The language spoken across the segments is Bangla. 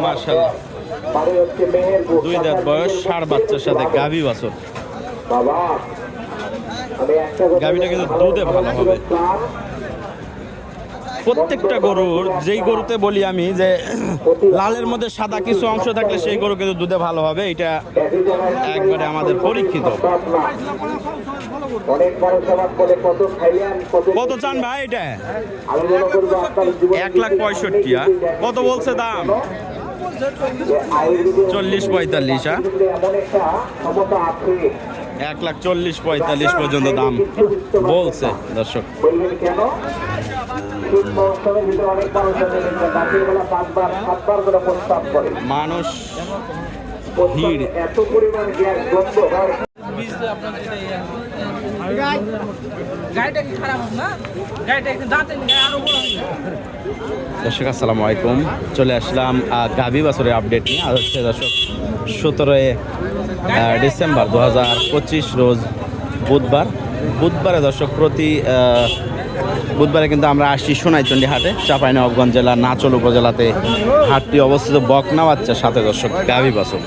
মাশাআল্লাহ, 2 দাঁত বয়স, ষাঁড় বাচ্চার সাথে গাভী বাছুর। গাভীটা কিন্তু দুধে ভালো হবে। প্রত্যেকটা গরুর, যেই গরুতে বলি আমি যে লালের মধ্যে সাদা কিছু অংশ থাকলে সেই গরু কিন্তু দুধে ভালো হবে, এটা একবারে আমাদের পরীক্ষিত। কত চান ভাই এটা? 1,65,000। কত বলছে দাম? 40-45। 1,40,45 পর্যন্ত দাম বলছে দর্শক। মানুষ ভিড়। দর্শক আসসালামু আলাইকুম, চলে আসলাম গাভী বাছুরের আপডেট নিয়ে। আর হচ্ছে দর্শক 17 ডিসেম্বর 2025 রোজ বুধবারে দর্শক প্রতি বুধবারে কিন্তু আমরা আসছি সোনাইচন্ডী হাটে, চাঁপাইনবাবগঞ্জ জেলার নাচল উপজেলাতে হাটটি অবস্থিত। বকনা বাচ্চার সাথে দর্শক গাভী বাছুর,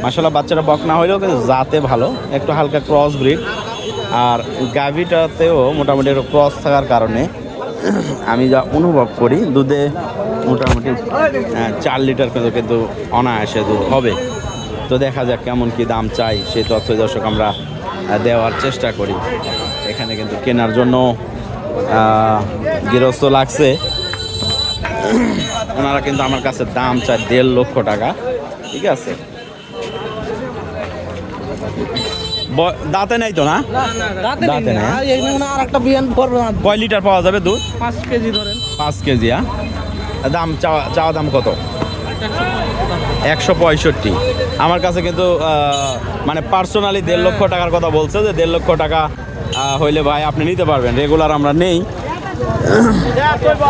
মাশাআল্লাহ বাচ্চারা বকনা হইলেও কিন্তু জাতে ভালো, একটু হালকা ক্রস ব্রিড। আর গাভীটাতেও মোটামুটি একটু ক্রস থাকার কারণে আমি যা অনুভব করি দুধে মোটামুটি 4 লিটার কিন্তু অনায়াসে দুধ হবে। তো দেখা যাক কেমন কি দাম চাই, সেই তথ্য দর্শক আমরা দেওয়ার চেষ্টা করি। এখানে কিন্তু কেনার জন্য গৃহস্থ লাগছে, ওনারা কিন্তু আমার কাছে দাম চায় 1.5 লক্ষ টাকা। ঠিক আছে, দাঁতে নাই তো? না দাঁতে নাই। কয় লিটার পাওয়া যাবে দুধ? 5 কেজি ধরেন। 5 কেজি। দাম চাওয়া দাম কত? 165। আমার কাছে কিন্তু মানে পার্সোনালি 1.5 লক্ষ টাকার কথা বলছে, যে 1.5 লক্ষ টাকা হইলে ভাই আপনি নিতে পারবেন, রেগুলার আমরা নেই।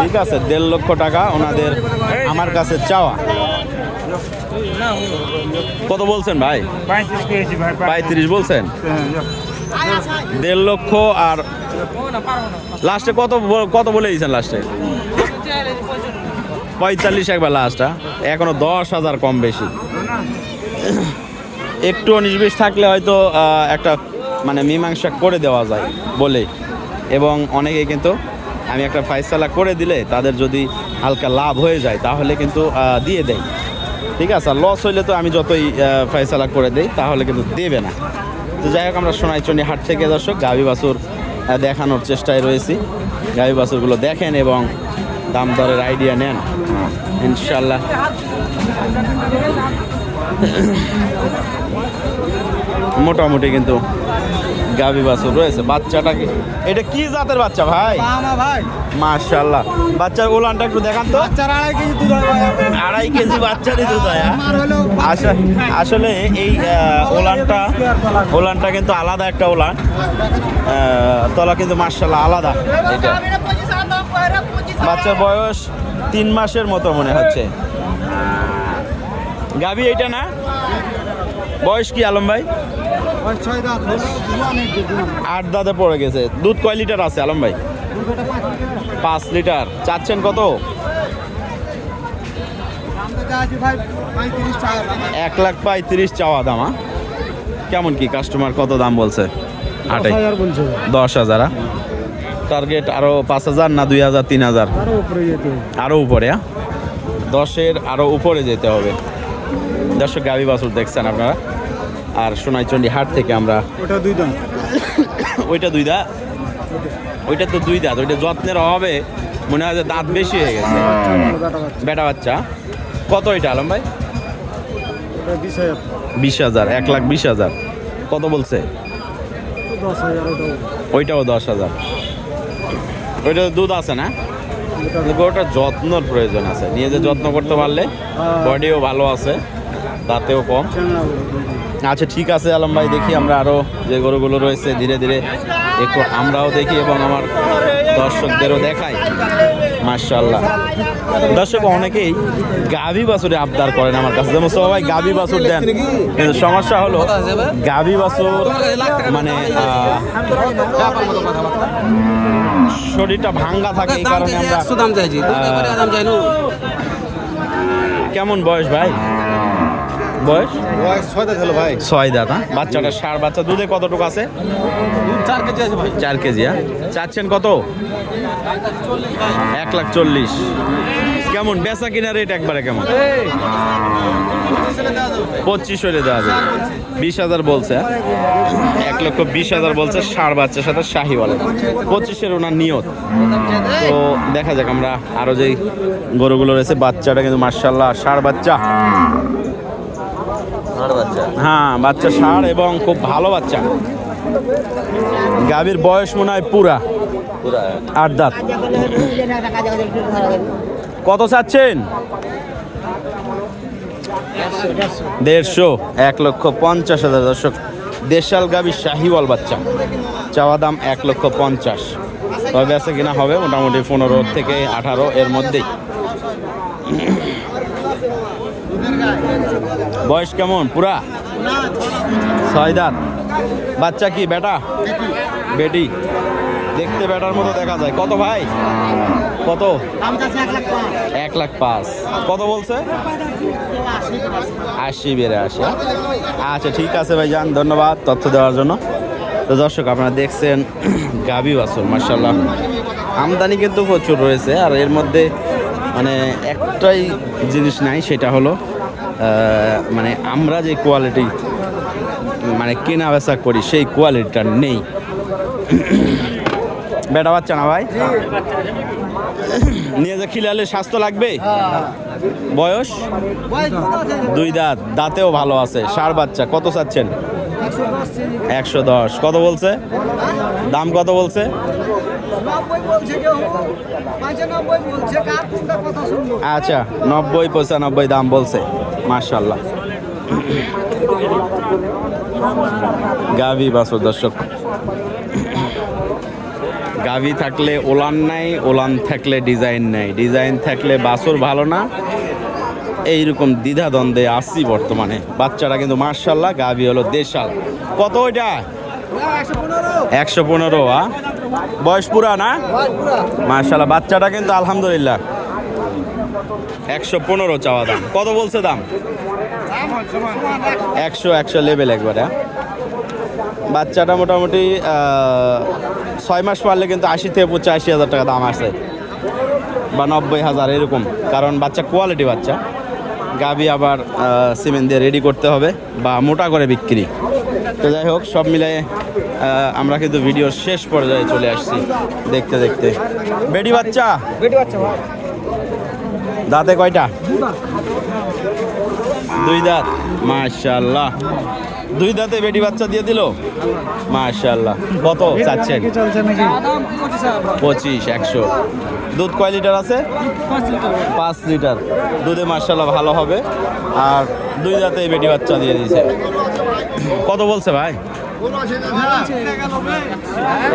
ঠিক আছে, 1.5 লক্ষ টাকা ওনাদের আমার কাছে চাওয়া। কত বলছেন ভাই? 35 বলছেন। 1.5 লক্ষ। আর লাস্টে কত বলে দিয়েছেন? লাস্টে 45 একবার লাস্টটা, এখনো 10,000 কম বেশি। একটু 19-20 থাকলে হয়তো একটা মানে মীমাংসা করে দেওয়া যায় বলে, এবং অনেকে কিন্তু আমি একটা ফাইসালা করে দিলে তাদের যদি হালকা লাভ হয়ে যায় তাহলে কিন্তু দিয়ে দেয়। ঠিক আছে, আর লস হইলে তো আমি যতই ফাইসালা করে দেই তাহলে কিন্তু দেবে না। তো যাই হোক, আমরা সোনাইচন্ডী হাট থেকে দর্শক গাভী বাছুর দেখানোর চেষ্টায় রয়েছি। গাভী বাছুরগুলো দেখেন এবং দাম দরের আইডিয়া নেন ইনশাল্লাহ। মোটামুটি কিন্তু গাভী বাছুর রয়েছে। বাচ্চাটা কি, এটা কি জাতের বাচ্চা ভাই? মাশাআল্লাহ, বাচ্চার ওলানটা একটু দেখান তো। 2.5 কেজি বাচ্চারই দুধ হয়। আসলে এই ওলানটা কিন্তু আলাদা একটা ওলান, তলা কিন্তু মাশাআল্লাহ আলাদা। এটা বাচ্চার বয়স 3 মাসের মতো মনে হচ্ছে। গাভী এইটা না? বয়স কি আলম ভাই? 8 দাঁতে পড়ে গেছে। দুধ কয় লিটার আছে আলম ভাই? 5 লিটার। চাচ্ছেন কত? 1,35,000 চাওয়া দাম। কেমন কি কাস্টমার কত দাম বলছে? 10,000। টার্গেট আরো 5,000 না 2,000 3,000? আরো উপরে। 10-এর আরো উপরে যেতে হবে। দর্শক গাভী বাছুর দেখছেন আপনারা। আর সোনাইচন্ডী হাট থেকে আমরা ওইটা 2 দাঁত। ওইটা 2 দাঁত? ওইটা তো 2 দাঁত। ওইটা যত্নের অভাবে মনে হয় যে দাঁত বেশি হয়ে গেছে। বেটা বাচ্চা। কত এটা আলম ভাই? 20,000। 1,20,000। কত বলছে? 10,000। ওইটাও 10,000। ওইটা দুধ আছে না? গরুটার যত্নর প্রয়োজন আছে, নিয়ে যে যত্ন করতে পারলে বডিও ভালো আছে, দাঁতেও কম। আচ্ছা ঠিক আছে আলম ভাই, দেখি আমরা আরও যে গরুগুলো রয়েছে ধীরে ধীরে একটু আমরাও দেখি এবং আমার দর্শকদেরও দেখাই। মাশাআল্লাহ, দর্শক অনেকেই গাভী বাছুরে আবদার করেন আমার কাছে, যেমন সবাই গাভী বাছুর দেন, কিন্তু সমস্যা হলো গাভী বাছুর মানে শরীরটা ভাঙ্গা থাকে, এই কারণে আমরা কেমন বয়স ভাই? বয়স বয়স 6 দাঁত হলো ভাই। 6 দাঁত। হ্যাঁ, বাচ্চাটা ষাঁড় বাচ্চা। দুধে কতটুকু আছে? 4 কেজি আছে ভাই। 4 কেজি। হ্যাঁ, চাচ্ছেন কত? 1,40,000। কেমন বেচা কিনা রেট একবারে কেমন? 25 হলে দেওয়া যাবে। 20,000 বলছে। 1,20,000 বলছে ষাঁড় বাচ্চার সাথে শাহিওয়াল। 25-এর ওনার নিয়ত। তো দেখা যাক, আমরা আরো যেই গরুগুলো রয়েছে। বাচ্চাটা কিন্তু মার্শাল্লাহ ষাঁড় বাচ্চা। হ্যাঁ, বাচ্চা ষাঁড় এবং খুব ভালো বাচ্চা। গাভীর বয়স মনে হয় পুরা 8 দাঁত। কত চাচ্ছেন? 150, 1,50,000। দর্শক, দেশাল গাভী শাহিওয়াল বাচ্চা, চাওয়া দাম 1,50,000। তবে আছে কিনা হবে মোটামুটি 15 থেকে 18 এর মধ্যেই। বয়স কেমন? পুরা 6 দাঁত। বাচ্চা কি বেটা? বেটি। দেখতে বেটার মতো দেখা যায়। কত ভাই? কত? 1,05,000। কত বলছে? 80 বেড়ে 80। আচ্ছা, ঠিক আছে ভাই যান, ধন্যবাদ তথ্য দেওয়ার জন্য। তো দর্শক, আপনারা দেখছেন গাভী বাছুর মাশাআল্লাহ আমদানি কিন্তু প্রচুর রয়েছে। আর এর মধ্যে মানে একটাই জিনিস নাই, সেটা হলো মানে আমরা যে কোয়ালিটি মানে কেনা বেচা করি সেই কোয়ালিটিটা নেই। বেটা বাচ্চা না ভাই? নিয়ে যে খিলালে স্বাস্থ্য লাগবে। বয়স 2 দাঁত। দাঁতেও ভালো আছে। ষাঁড় বাচ্চা। কত চাচ্ছেন? 110। কত বলছে? দাম কত বলছে? আচ্ছা, 90-95 দাম বলছে। মাশাআল্লাহ, গাভী বাছুর। দর্শক, গাভী থাকলে ওলান নাই, ওলান থাকলে ডিজাইন নাই, ডিজাইন থাকলে বাছুর ভালো না, এইরকম দ্বিধাদ্বন্দ্বে আসছি বর্তমানে। বাচ্চাটা কিন্তু মাশাআল্লাহ, গাভী হলো দেশাল। কত ওইটা? 115। বয়স পুরা না? মাশাআল্লাহ, বাচ্চাটা কিন্তু আলহামদুলিল্লাহ। 115 চাওয়া দাম। কত বলছে দাম? 100 লেভেল একবারে। বাচ্চাটা মোটামুটি 6 মাস পারলে কিন্তু 80 থেকে 85,000 টাকা দাম আসে, বা 90,000 এরকম। কারণ বাচ্চা কোয়ালিটি বাচ্চা। গাভী আবার সিমেন্ট দিয়ে রেডি করতে হবে বা মোটা করে বিক্রি। তো যাই হোক, সব মিলিয়ে আমরা কিন্তু ভিডিওর শেষ পর্যায়ে চলে আসছি দেখতে দেখতে। বেটি বাচ্চা? দাঁতে কয়টা? 2 দাঁত। মাশাআল্লাহ, 2 দাঁতে বেটি বাচ্চা দিয়ে দিল। মাশাআল্লাহ। কত চাচ্ছেন? 25, 100। দুধ কয় লিটার আছে? 5 লিটার। দুধে মাশাআল্লাহ ভালো হবে। আর 2 দাঁতে বেটি বাচ্চা দিয়ে দিয়েছে। কত বলছে ভাই?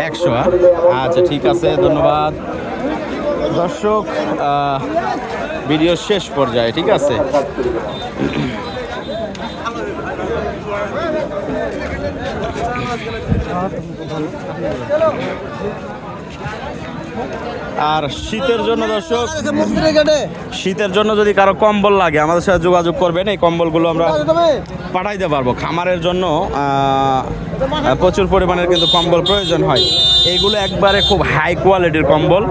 100। আচ্ছা, ঠিক আছে, ধন্যবাদ। দর্শক, ভিডিও শেষ পর্যায়ে, ঠিক আছে। আর শীতের জন্য দর্শক, শীতের জন্য যদি কারো কম্বল লাগে আমাদের সাথে যোগাযোগ করবেন। এই কম্বলগুলো আমরা পাঠাইতে পারবো। খামারের জন্য প্রচুর পরিমাণের কিন্তু কম্বল প্রয়োজন হয়। এইগুলো একবারে খুব হাই কোয়ালিটির কম্বল,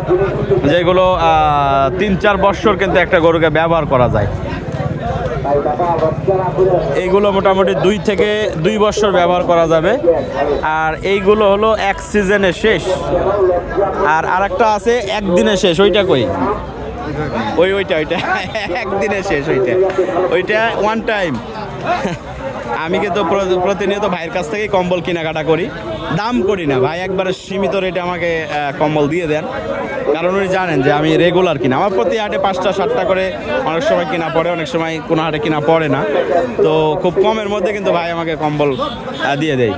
যেগুলো 3-4 বছর কিন্তু একটা গরুকে ব্যবহার করা যায়। এইগুলো মোটামুটি 2 থেকে 2 বছর ব্যবহার করা যাবে। আর এইগুলো হলো এক সিজনে শেষ। আর আরেকটা আছে একদিনে শেষ। ওইটা কই? ওইটা একদিনে শেষ। ওইটা ওয়ান টাইম। আমি কিন্তু প্রতিনিয়ত ভাইয়ের কাছ থেকেই কম্বল কেনাকাটা করি। দাম করি না ভাই, একবারে সীমিত রেটে আমাকে কম্বল দিয়ে দেন। কারণ উনি জানেন যে আমি রেগুলার কিনা। আমার প্রতি হাটে 5টা-7টা করে অনেক সময় কিনা পড়ে, অনেক সময় কোনো হাটে কিনা পড়ে না। তো খুব কমের মধ্যে কিন্তু ভাই আমাকে কম্বল দিয়ে দেয়।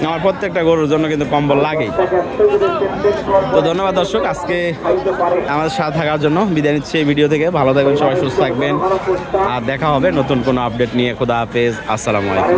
আমার প্রত্যেকটা গরুর জন্য কিন্তু কম্বল লাগেই। তো ধন্যবাদ দর্শক, আজকে আমাদের সাথে থাকার জন্য। বিদায় নিচ্ছি এই ভিডিও থেকে। ভালো থাকবেন সবাই, সুস্থ থাকবেন। আর দেখা হবে নতুন কোনো আপডেট নিয়ে। খোদা হাফেজ, আসসালামু আলাইকুম।